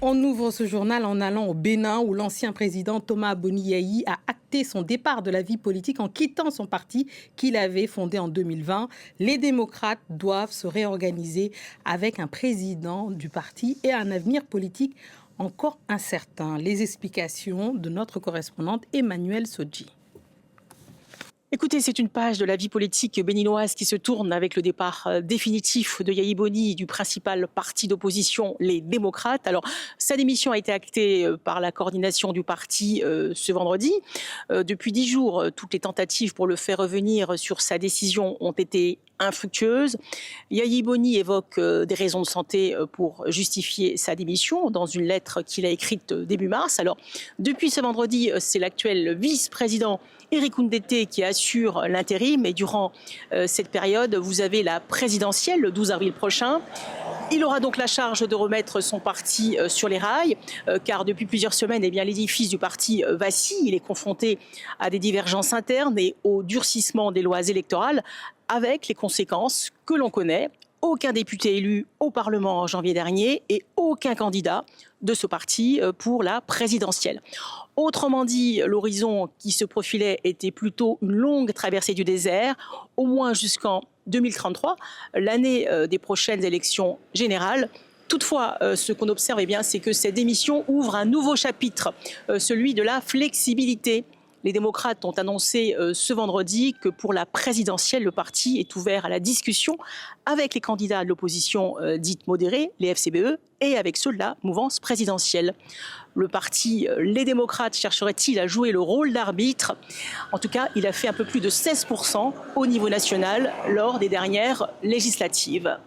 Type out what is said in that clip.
On ouvre ce journal en allant au Bénin où l'ancien président Thomas Boni Yayi a acté son départ de la vie politique en quittant son parti qu'il avait fondé en 2020. Les démocrates doivent se réorganiser avec un président du parti et un avenir politique encore incertain. Les explications de notre correspondante Emmanuelle Sodji. Écoutez, c'est une page de la vie politique béninoise qui se tourne avec le départ définitif de Yayi Boni du principal parti d'opposition, les démocrates. Alors, sa démission a été actée par la coordination du parti ce vendredi. Depuis 10 jours, toutes les tentatives pour le faire revenir sur sa décision ont été infructueuses. Yayi Boni évoque des raisons de santé pour justifier sa démission dans une lettre qu'il a écrite début mars. Alors, depuis ce vendredi, c'est l'actuel vice-président Éric Ndete qui assure l'intérim et durant cette période, vous avez la présidentielle le 12 avril prochain. Il aura donc la charge de remettre son parti sur les rails, car depuis plusieurs semaines, l'édifice du parti vacille. Il est confronté à des divergences internes et au durcissement des lois électorales, avec les conséquences que l'on connaît. Aucun député élu au Parlement en janvier dernier et aucun candidat de ce parti pour la présidentielle. Autrement dit, l'horizon qui se profilait était plutôt une longue traversée du désert, au moins jusqu'en 2033, l'année des prochaines élections générales. Toutefois, ce qu'on observe, c'est que cette démission ouvre un nouveau chapitre, celui de la flexibilité. Les démocrates ont annoncé ce vendredi que pour la présidentielle, le parti est ouvert à la discussion avec les candidats de l'opposition dite modérée, les FCBE, et avec ceux de la mouvance présidentielle. Le parti Les démocrates chercherait-il à jouer le rôle d'arbitre? En tout cas, il a fait un peu plus de 16% au niveau national lors des dernières législatives.